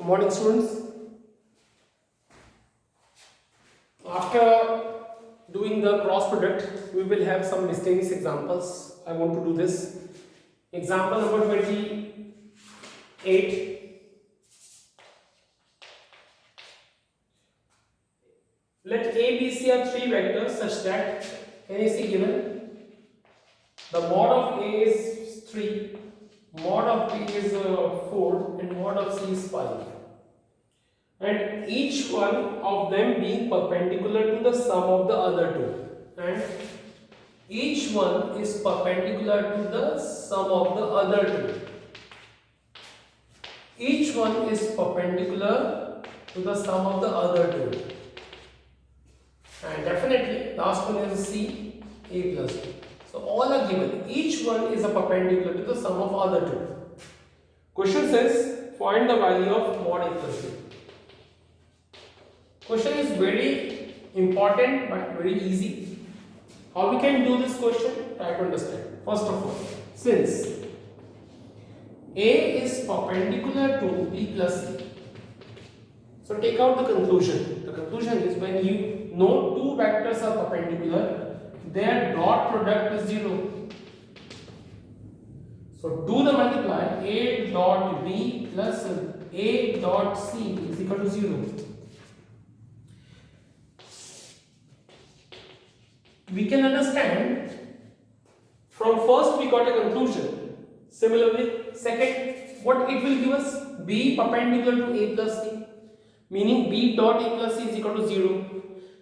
Good morning, students. After doing the cross product, we will have some miscellaneous examples. I want to do this. Example number 28. Let A, B, C are three vectors such that, can you see given? The mod of A is 3, mod of B is 4, and mod of C is 5. And each one of them being perpendicular to the sum of the other two, and each one is perpendicular to the sum of the other two. Each one is perpendicular to the sum of the other two, and definitely last one is C, A plus B. So all are given. Each one is a perpendicular to the sum of other two. Question says find the value of mod A plus B. Question is very important but very easy. How we can do this question? Try to understand. First of all, since A is perpendicular to B plus C, so take out the conclusion. The conclusion is when you know two vectors are perpendicular, their dot product is 0. So do the multiply. A dot B plus A dot C is equal to 0. We can understand from first we got a conclusion. Similarly, second, what it will give us? B perpendicular to A plus C, meaning B dot A plus C is equal to 0.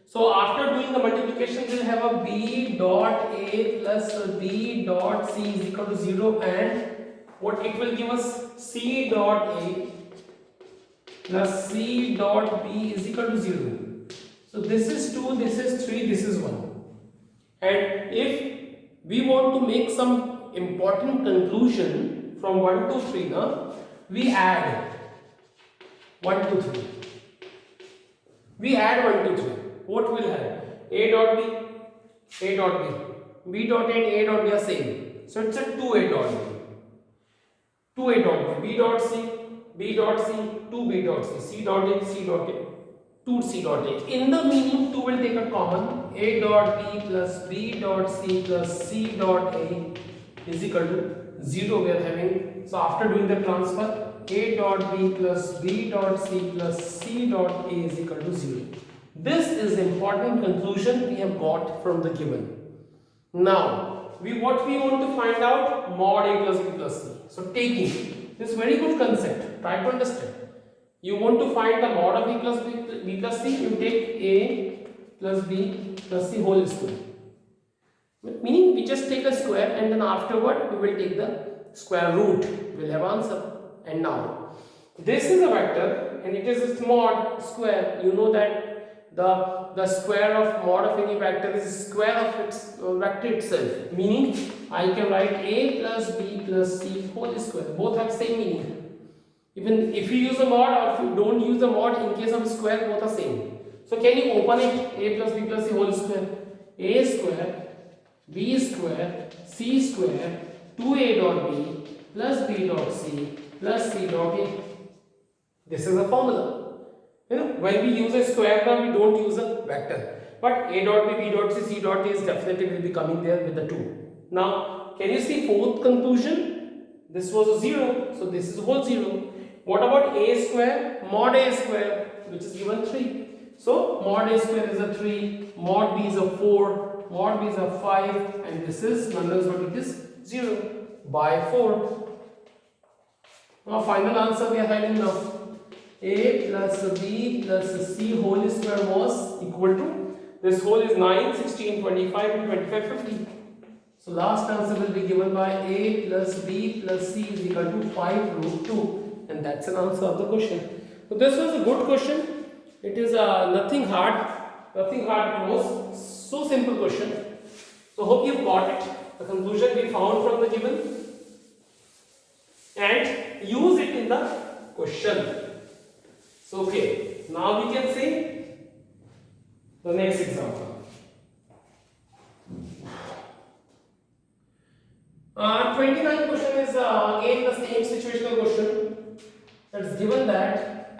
So after doing the multiplication, we will have a B dot A plus B dot C is equal to 0, and what it will give us? C dot A plus C dot B is equal to 0. So this is 2, this is 3, this is 1. And if we want to make some important conclusion from 1 to 3, we add 1 to 3. We add 1 to 3. What will have? A dot B, A dot B, B dot A and A dot B are same. So it's a 2A dot B, 2A dot B, B dot C, B dot C, 2B dot C, C dot A, C dot A, 2C dot A. In the meaning, 2 will take a common. A dot B plus B dot C plus C dot A is equal to 0 we are having. So after doing the transfer, A dot B plus B dot C plus C dot A is equal to 0. This is important conclusion we have got from the given. Now, what we want to find out? Mod A plus B plus C. So taking this very good concept, try to understand. You want to find the mod of A plus B plus C, you take A plus B plus C whole square. Meaning we just take a square and then afterward we will take the square root. We will have answer. And now, this is a vector and it is its mod square. You know that the square of mod of any vector is square of its vector itself. Meaning I can write A plus B plus C whole square. Both have same meaning. Even if you use a mod or if you don't use a mod, in case of square, both are same. So can you open it? A plus B plus C whole square. A square, B square, C square, 2A dot B plus B dot C plus C dot A. This is a formula. When we use a square now, we don't use a vector. But A dot B, B dot C, C dot A is definitely will be coming there with the 2. Now, can you see fourth conclusion? This was a 0, so this is whole 0. What about A square? Mod A square, which is given 3. So mod A square is a 3, mod B is a 4, mod B is a 5, and this is none less but it is 0 by 4. Now final answer we are having now. A plus B plus C whole square was equal to, this whole is 9, 16, 25 and 25, 50. So last answer will be given by A plus B plus C is equal to 5 root 2. And that's an answer of the question. So this was a good question. It is nothing hard close. So simple question. So hope you've got it. The conclusion we found from the given. And use it in the question. So okay, now we can see the next example. 29 question is again the same situational question. It's given that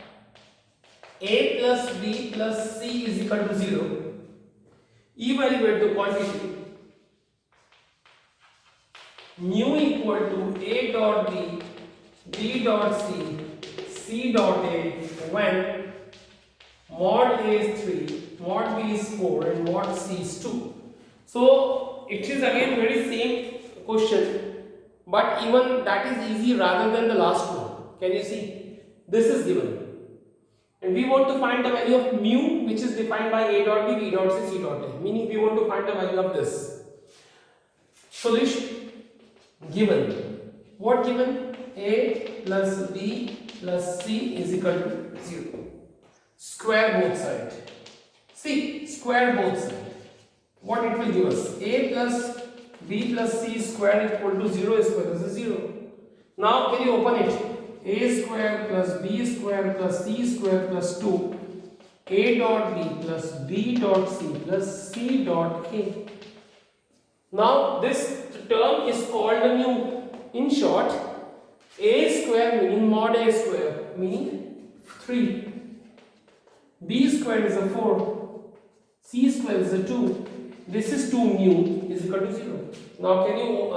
A plus B plus C is equal to 0, evaluate the quantity mu equal to A dot B, B dot C, C dot A when mod A is 3, mod B is 4 and mod C is 2. So it is again very same question, but even that is easy rather than the last one. Can you see? This is given. And we want to find the value of mu, which is defined by A dot B, B dot C, C dot A. Meaning we want to find the value of this. Solution given. What given? A plus B plus C is equal to 0. Square both sides. See, square both sides. What it will give us? A plus B plus C square equal to 0 square. This is 0. Now can you open it? A square plus B square plus C square plus 2. A dot B plus B dot C plus C dot A. Now this term is called a mu. In short, A square meaning mod A square meaning 3. B square is a 4. C square is a 2. This is 2 mu is equal to 0. Now can you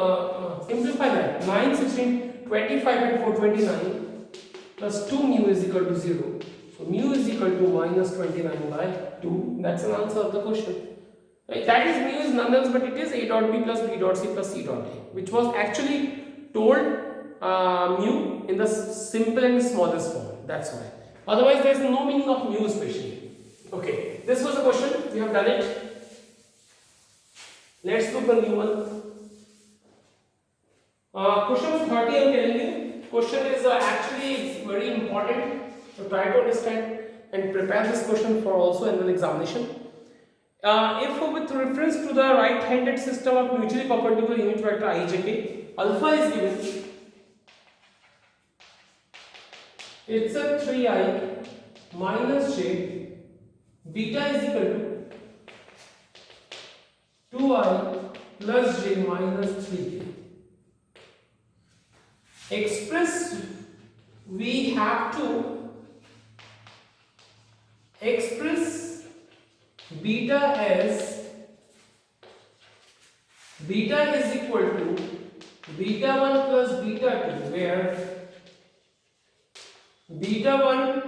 simplify that? 9, 16, 25 and 4, 29 plus 2 mu is equal to 0. So mu is equal to minus 29 by 2. That's an answer of the question. Right? That is mu is none else but it is A dot B plus B dot C plus C dot A, which was actually told mu in the simple and smallest form. That's why. Otherwise there is no meaning of mu especially. Okay, this was the question. We have done it. Let's look at the new one. Question 30 I am telling you. Question is actually very important. So try to understand and prepare this question for also an examination. If with reference to the right-handed system of mutually perpendicular unit vector ijk, alpha is given. It's a 3i minus j, beta is equal to 2i plus j minus 3k. Express, we have to express beta as beta is equal to beta 1 plus beta 2, where beta 1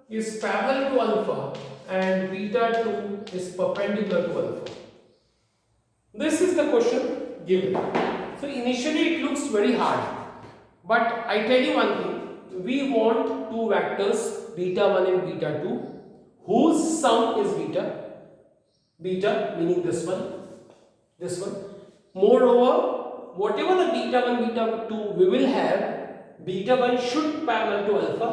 is parallel to alpha and beta 2 is perpendicular to alpha. This is the question given. So initially it looks very hard, but I tell you one thing, we want two vectors beta 1 and beta 2 whose sum is beta meaning this one. Moreover, whatever the beta 1 beta 2 we will have, beta 1 should parallel to alpha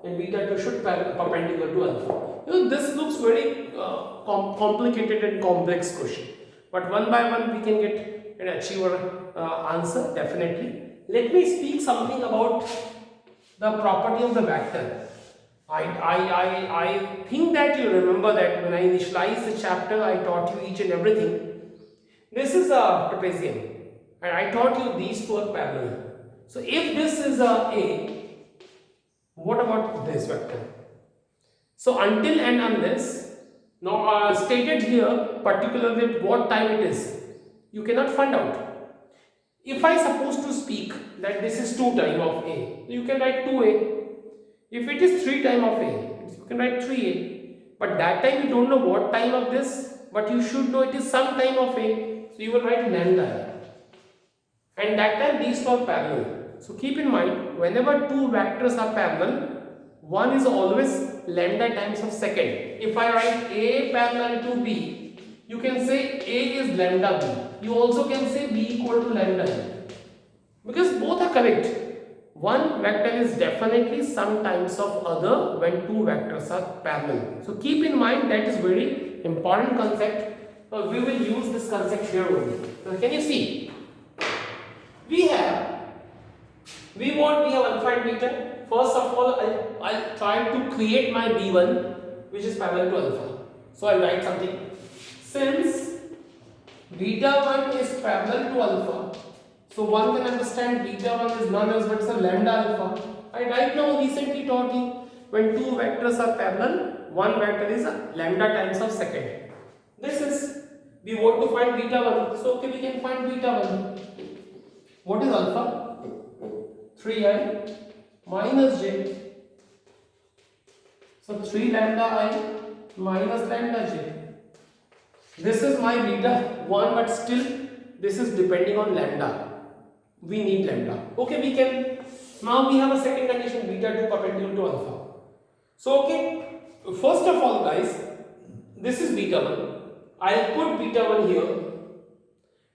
and beta 2 should perpendicular to alpha. You know, this looks very complicated and complex question, but one by one we can get and achieve our answer definitely. Let me speak something about the property of the vector. I think that you remember that when I initialized the chapter, I taught you each and everything. This is a trapezium, and I taught you these two are parallel. So if this is a, what about this vector? So until and unless, now stated here particularly at what time it is, you cannot find out. If I suppose to speak that this is 2 time of A, you can write 2A. If it is 3 time of A, you can write 3A. But that time you don't know what time of this, but you should know it is some time of A. So you will write lambda. And that time these two are parallel. So keep in mind, whenever two vectors are parallel, one is always lambda times of second. If I write A parallel to B, you can say A is lambda B. You also can say B equal to lambda B. Because both are correct. One vector is definitely some times of other when two vectors are parallel. So keep in mind that is very important concept. We will use this concept here only. So can you see? We have alpha and beta. First of all, I'll try to create my B1 which is parallel to alpha. So I'll write something. Since beta 1 is parallel to alpha, so one can understand beta 1 is none else but it's a lambda alpha. I right now recently taught you when two vectors are parallel, one vector is lambda times of second. This is, we want to find beta 1. So okay, we can find beta 1. What is alpha? 3i minus j. So 3 lambda I minus lambda j. This is my beta 1, but still this is depending on lambda. We need lambda. Okay, we can. Now we have a second condition, beta 2 perpendicular to alpha. So okay, first of all guys, this is beta 1. I'll put beta 1 here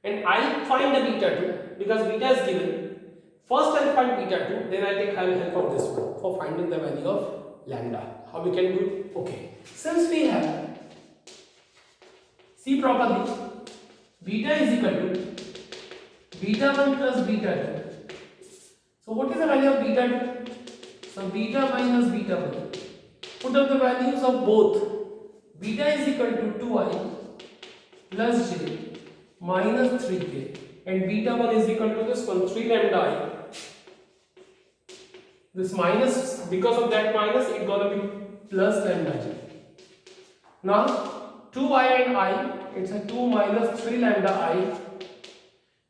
and I'll find the beta 2 because beta is given. First I'll find beta 2, then I'll take help of this one for finding the value of lambda. How we can do it? Okay, since we have, see properly, beta is equal to beta 1 plus beta 2. So what is the value of beta 2? So beta minus beta 1. Put up the values of both. Beta is equal to 2i plus j minus 3k, and beta 1 is equal to this one, 3 lambda I. This minus, because of that minus, it's gonna be plus lambda j. Now 2i and I, it's a 2 minus 3 lambda I.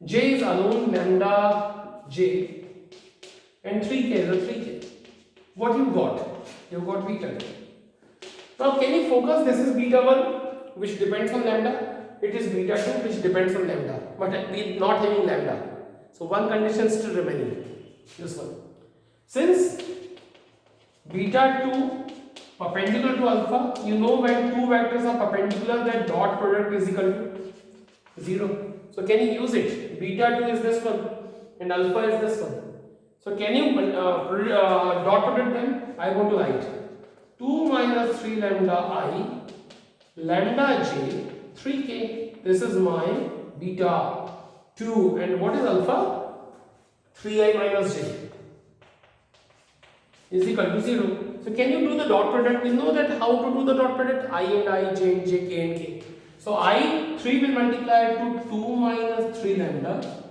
J is alone lambda j, and 3k is a 3k. What you got? You got beta 2. Now can you focus? This is beta 1 which depends on lambda. It is beta 2 which depends on lambda, but we not having lambda. So one condition still remaining. This one. Since beta 2 perpendicular to alpha, you know when two vectors are perpendicular, their dot product is equal to 0. So can you use it? Beta 2 is this one and alpha is this one. So can you dot product them? I want to write 2 minus 3 lambda I lambda j 3k. This is my beta 2, and what is alpha? 3i minus j is equal to 0. So can you do the dot product? We know that how to do the dot product, I and I, j and j, k and k. So I 3 will multiply to 2 minus 3 lambda,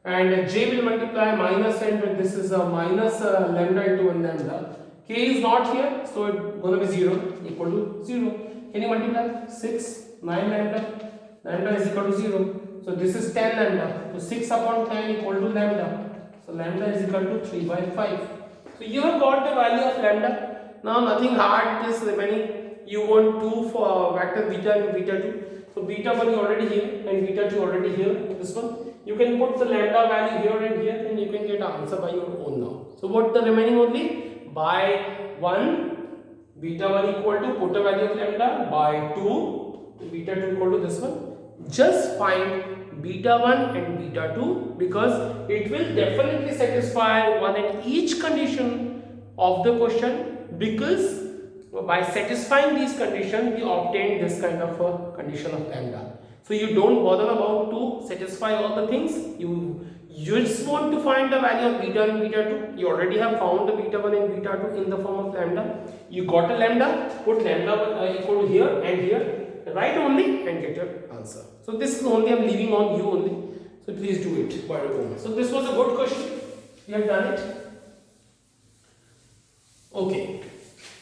and j will multiply minus, and this is a minus lambda into 1 lambda. K is not here, so it's going to be 0, equal to 0. Can you multiply? 6, 9 lambda, lambda is equal to 0. So this is 10 lambda. So 6 upon 10 equal to lambda. So lambda is equal to 3 by 5. So you have got the value of lambda. Now nothing hard is remaining. You want 2 for vector beta and beta 2. So beta 1 is already here and beta 2 already here. This one. You can put the lambda value here and here, and you can get an answer by your own now. So what the remaining only? By 1 beta 1 equal to, put a value of lambda, by 2 beta 2 equal to this one. Just find beta 1 and beta 2 because it will definitely satisfy one and each condition of the question, because by satisfying these conditions we obtain this kind of a condition of lambda. So you don't bother about to satisfy all the things. You just want to find the value of beta and beta 2. You already have found the beta 1 and beta 2 in the form of lambda. You got a lambda, put lambda equal to here and here, write only and get your answer. So this is only, I am leaving on you only. So please do it by your own. So this was a good question. We have done it. Okay.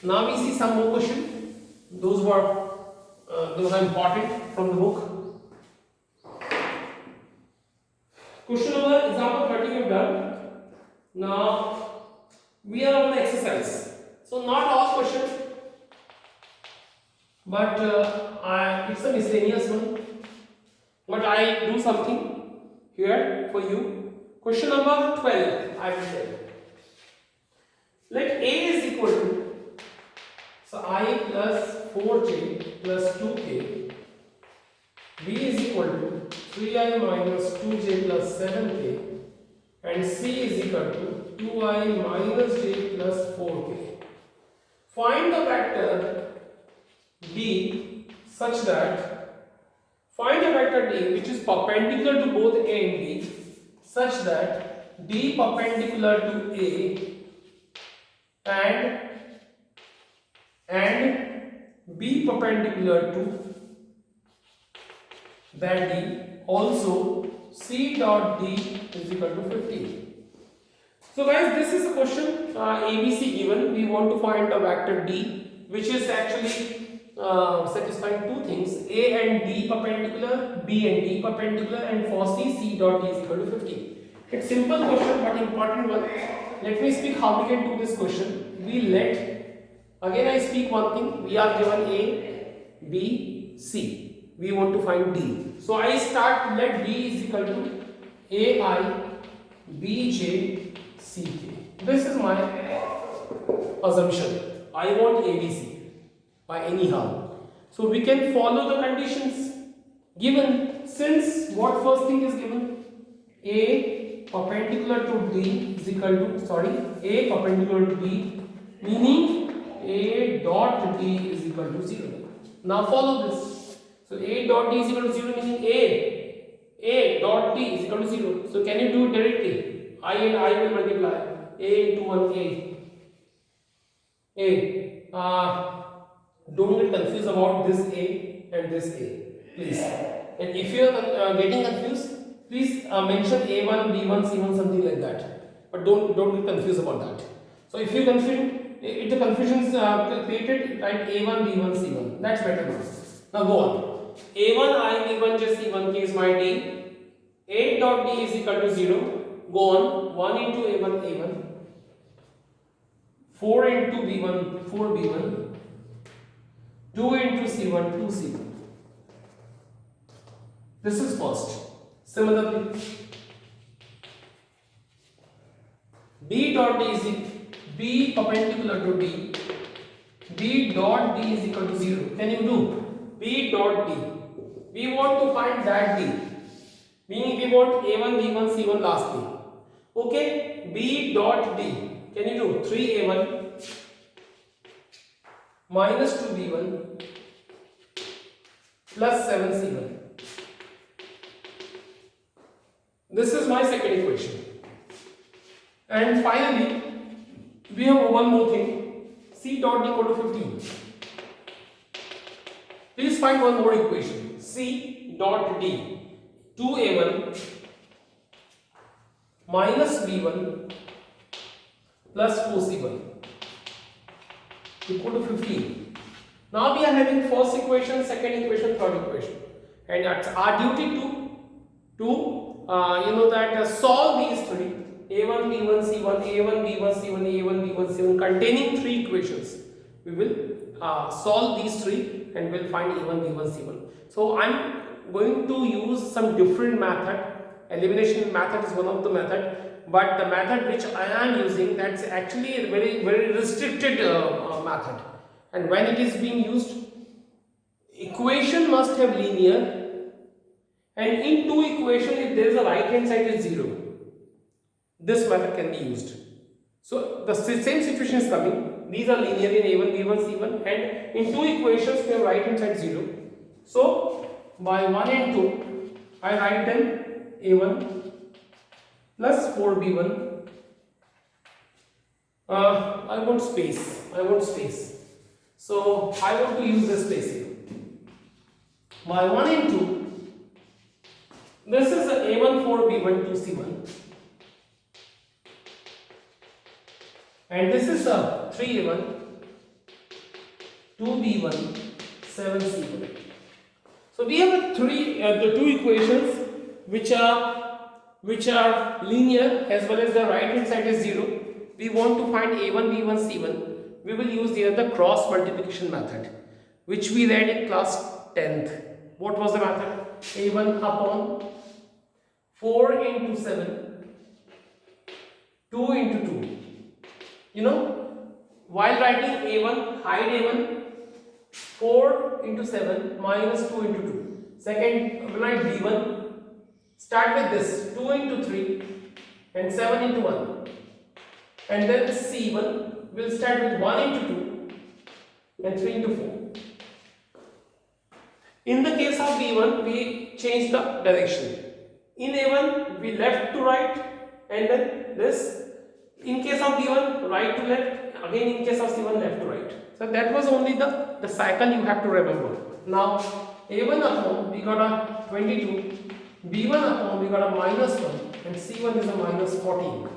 Now we see some more questions. Those are important from the book. Question number, example 30 we have done. Now we are on the exercise. So not all questions, but it's a miscellaneous one. But I do something here for you. Question number 12. I will tell you. Let A is equal to, so I plus 4j plus 2k. B is equal to 3i minus 2j plus 7k, and C is equal to 2i minus j plus 4k. Find the vector D such that, find a vector D which is perpendicular to both A and B such that D perpendicular to A and B perpendicular to that D, also C dot D is equal to 15. So guys, this is a question ABC given. We want to find a vector D, which is actually satisfying two things: A and D perpendicular, B and D perpendicular, and for C dot D is equal to 50. It's simple question but important one. Let me speak how we can do this question. Again I speak one thing. We are given A, B, C. We want to find D. So I start, let D is equal to AI, BJ, CK. This is my assumption. I want ABC by anyhow. So we can follow the conditions given. Since what first thing is given? A perpendicular to D is equal to, A perpendicular to D, meaning A dot D is equal to 0. Now follow this. So A dot D is equal to 0 meaning A dot D is equal to 0. So can you do it directly? I and I will multiply. A into 1 don't get confused about this A and this A, please. And if you are getting confused, please mention A1, B1, C1, something like that. But don't get confused about that. So if you if the confusion is created, write A1, B1, C1. That's better now. Now go on. A1, I, B1, just C1 is my D. 8 dot D is equal to 0. Go on. 1 into A1, A1. 4 into B1, 4B1. 2 into C1, 2C1. This is first. Similarly, B dot D is B perpendicular to D. B dot D is equal to 0. Can you do? B dot D. We want to find that D. Meaning we want A1, B1, C1 lastly. Okay, B dot D. Can you do? 3A1 minus 2B1 plus 7C1. This is my second equation. And finally, we have one more thing. C dot D equal to 15. Please find one more equation. C dot D. 2A1 minus B1 plus 4C1 equal to 15. Now we are having first equation, second equation, third equation, and it's our duty to solve these three: A1, B1, C1, A1, B1, C1, A1, B1, C1, containing three equations. We will solve these three and we'll find A1, B1, C1. So I'm going to use some different method. Elimination method is one of the method, but the method which I am using, that's actually a very restricted method. And when it is being used, equation must have linear, and in two equation if there is a right hand side is 0, this method can be used. So the same situation is coming. These are linear in A1, B1, C1, and in two equations we have right hand side 0. So by 1 and 2 I write them A1 plus 4B1. I want space. So I want to use this space here. By 1 and 2, this is a A1, 4B1, 2C1. And this is a 3A1, 2B1, 7C1. So we have the two equations which are linear as well as the right hand side is 0. We want to find A1, B1, C1. We will use here the cross multiplication method, which we read in class 10th. What was the method? A1 upon 4 into 7, 2 into 2. While writing A1, hide A1, 4 into 7 minus 2 into 2. Second, we'll write B1. Start with this 2 into 3 and 7 into 1. And then C1 will start with 1 into 2 and 3 into 4. In the case of B1, we change the direction. In A1, we left to right, and then this. In case of B1, right to left. Again, in case of C1, left to right. So that was only the cycle you have to remember. Now, A1 upon, we got a 22. B1 upon, we got a minus 1. And C1 is a minus 14.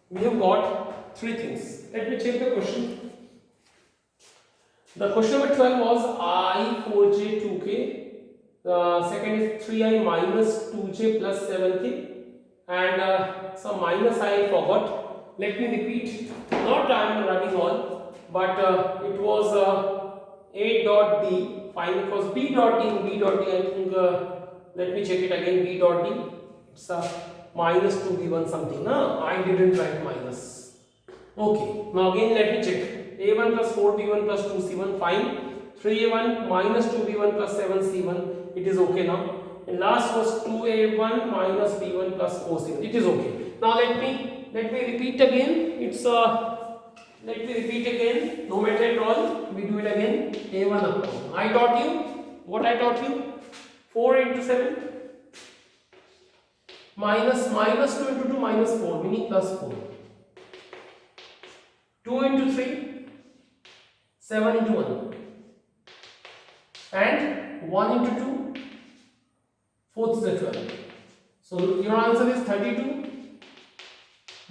we have got three things. Let me check the question. The question number 12 was I 4j 2k. The second is 3i minus 2j plus 7k, and some minus I forgot. Let me repeat. Not I am running all, but it was a dot d. Fine, it was b dot d. B dot d. I think. Let me check it again. B dot d. It's minus 2b1 something. No, I didn't write minus. Okay. Now again let me check. A1 plus 4b1 plus 2c1. Fine. 3a1 minus 2b1 plus 7c1. It is okay now. And last was 2a1 minus b1 plus 4c1. It is okay. Now let me repeat again. It's let me repeat again. No matter at all, we do it again. A1 upon. I taught you what I taught you. 4 into 7 minus 2 into 2 minus 4, meaning plus 4. 2 into 3, 7 into 1, and 1 into 2, 4th is the 12. So your answer is 32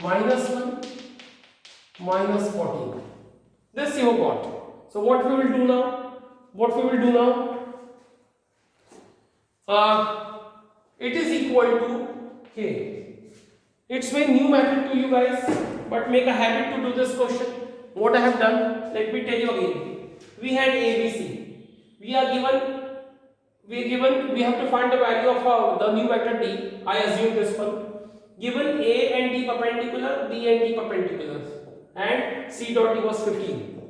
minus 1 minus 14. This you have got. So what we will do now? It is equal to k. It's very new method to you guys, but make a habit to do this question. What I have done, let me tell you again. We had ABC. We have to find the value of the new vector d. I assume this one. Given A and D perpendicular, B and D perpendicular, and C dot D was 15.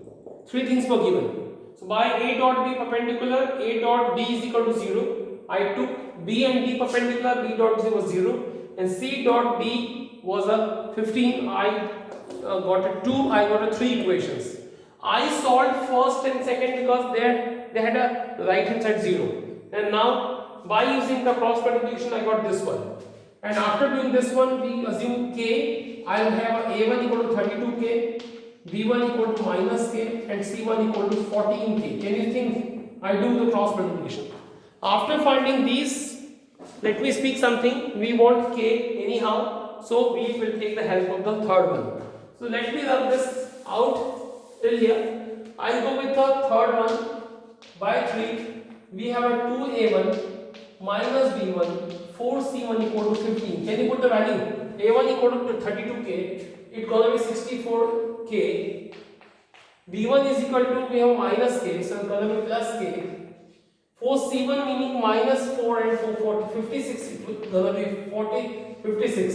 Three things were given. So by A dot B perpendicular, A dot D is equal to 0. I took B and D perpendicular, B dot D was 0, and C dot D was a 15. I got a 2, I got a 3 equations. I solved first and second because they had a right hand side 0. And now by using the cross multiplication I got this one. And after doing this one, we assume k. I will have a1 equal to 32k, b1 equal to minus k, and c1 equal to 14k. Can you think? I do the cross multiplication. After finding these, let me speak something. We want k anyhow, so we will take the help of the third one. So let me rub this out till here. I'll go with the third one by 3. We have a 2a1 minus b1, 4c1 equal to 15. Can you put the value? A1 equal to 32k. It's gonna be 64k. b1 is equal to, we have minus k, so it's gonna be plus k. 4c1 meaning minus 4 and 4, 40, 56. It's gonna be 40, 56.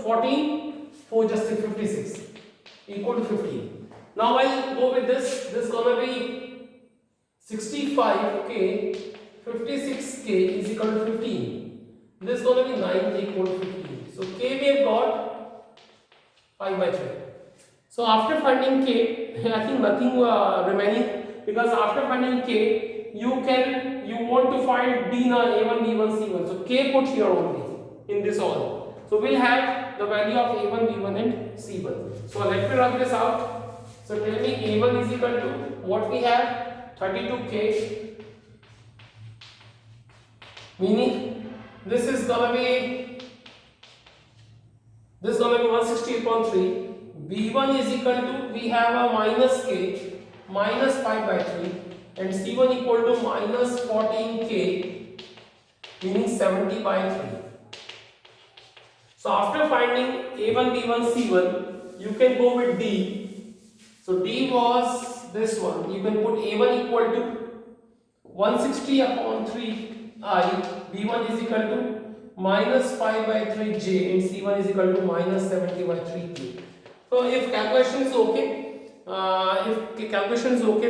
14, 4 just 56. Equal to 15. Now I'll go with this. This is gonna be 65k. 56k is equal to 15. This is going to be 9k equal to 15. So k we have got 5 by 3. So after finding k, I think nothing remaining, because after finding k, you want to find b na a1, b1, c1. So k put here only in this all. So we'll have the value of a1, b1, and c1. So let me rub this out. So tell me a1 is equal to what we have, 32k. Meaning this is gonna be 160 upon 3. b1 is equal to, we have a minus k, minus 5 by 3, and c1 equal to minus 14k, meaning 70 by 3. So after finding a1, b1, c1, you can go with d. So d was this one. You can put a1 equal to 160 upon 3 I, b1 is equal to minus 5 by 3 j, and c1 is equal to minus 70 by 3 k. So if calculation is okay,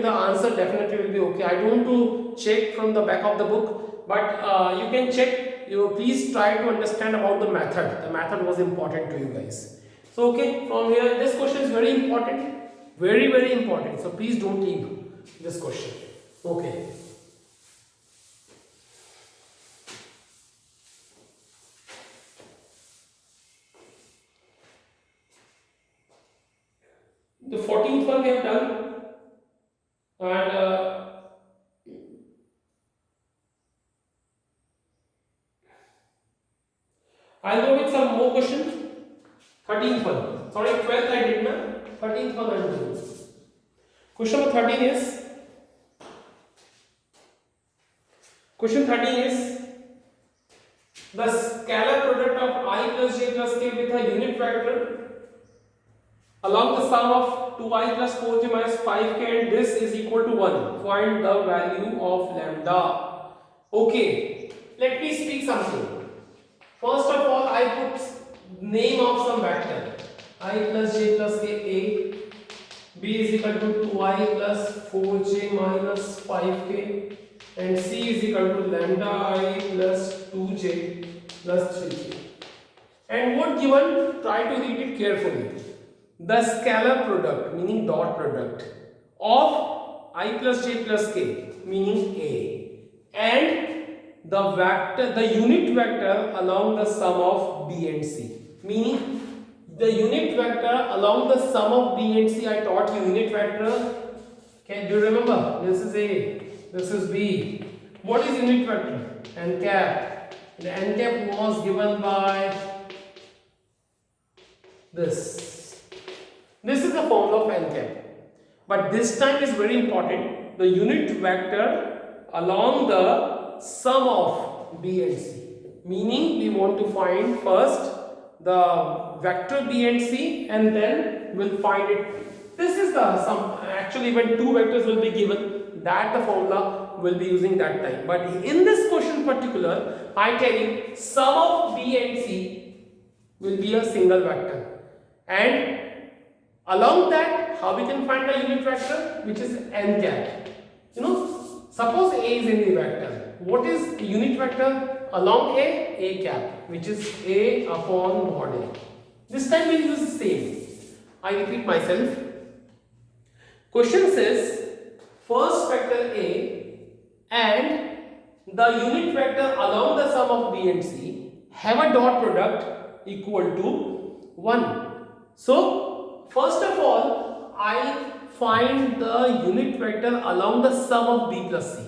the answer definitely will be okay. I don't want to check from the back of the book, but you can check. You please try to understand about the method. The method was important to you guys. So okay, from here this question is very important, very very important. So please don't leave this question. Okay. The 14th one we have done, and I'll go with some more questions. 13th one. sorry 12th I did na, 13th one I will do. Question number 13 is, the scalar product of I plus j plus k with a unit vector along the sum of 2i plus 4j minus 5k and this is equal to 1. Find the value of lambda. Okay, let me speak something. First of all, I put name of some vector. I plus j plus k a, b is equal to 2i plus 4j minus 5k and c is equal to lambda I plus 2j plus 3k. And what given? Try to read it carefully. The scalar product, meaning dot product, of I plus j plus k, meaning a, and the unit vector along the sum of b and c, meaning the unit vector along the sum of b and c. I taught you unit vector. Can you remember? This is a, this is b. What is unit vector? N cap. The n cap was given by this. This is the formula of n cap. But this time is very important. The unit vector along the sum of b and c. Meaning we want to find first the vector b and c and then we'll find it. This is the sum. Actually, when two vectors will be given, that the formula will be using that time. But in this question particular, I tell you sum of b and c will be a single vector. And along that, how we can find the unit vector, which is n cap. You know, suppose a is in the vector. What is unit vector along a cap, which is a upon mod a. This time we use the same. I repeat myself. Question says first vector a and the unit vector along the sum of b and c have a dot product equal to 1. So first of all, I find the unit vector along the sum of b plus c.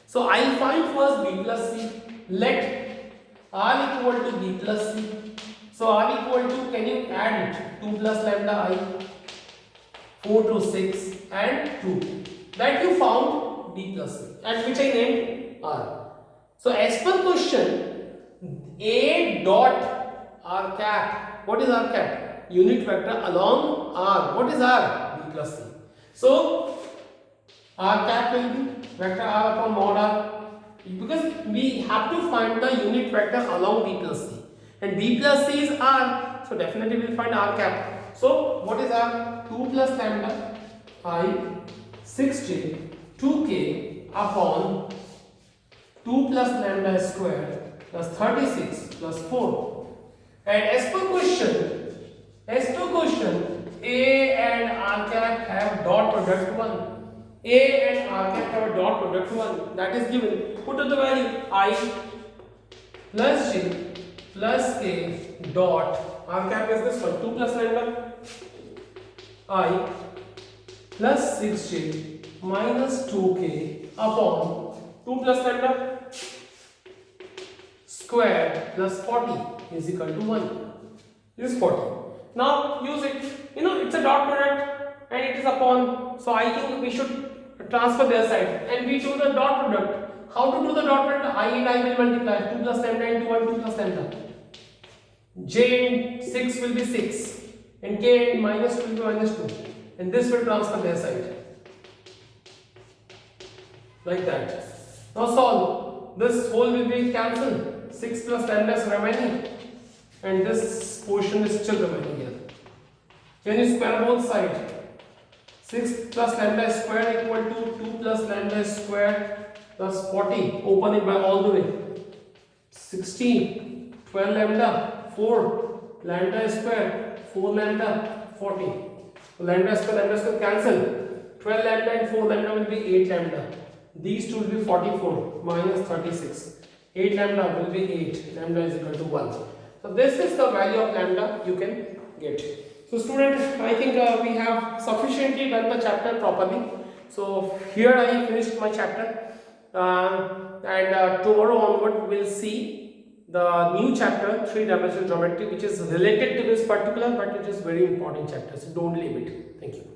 So I will find first b plus c. Let r equal to b plus c. So r equal to, can you add it? 2 plus lambda I, 4 to 6 and 2. That you found b plus c, and which I named r. So as per question, a dot r cap. What is r cap? Unit vector along r. What is r? B plus c. So r cap will be vector r upon mod r, because we have to find the unit vector along b plus c, and b plus c is r, so definitely we will find r cap. So what is r? 2 plus lambda I, 6j, 2k upon 2 plus lambda square plus 36 plus 4. And as per question, a and r cap have dot product 1. A and r cap have a dot product 1. That is given. Put the value I plus j plus k dot r cap is this one, 2 plus lambda I plus 6j minus 2k upon 2 plus lambda square plus 40 is equal to 1. This is 40. Now use it. You know, it's a dot product and it is upon. So I think we should transfer their side and we do the dot product. How to do the dot product? I and I will multiply 2 plus lambda into 1, 2 plus lambda. J and 6 will be 6 and k and minus 2 will be minus 2, and this will transfer their side like that. Now solve. This whole will be cancelled. 6 plus lambda is remaining and this portion is still remaining here. Can you square both sides? 6 plus lambda square equal to 2 plus lambda square plus 40. Open it by all the way. 16, 12 lambda, 4 lambda square, 4 lambda, 40. So lambda square cancel. 12 lambda and 4 lambda will be 8 lambda. These two will be 44 minus 36. 8 lambda will be 8. Lambda is equal to 1. So this is the value of lambda you can get. So student, I think we have sufficiently done the chapter properly. So here I finished my chapter and tomorrow onward we will see the new chapter, three-dimensional geometry, which is related to this particular, but it is very important chapter. So don't leave it. Thank you.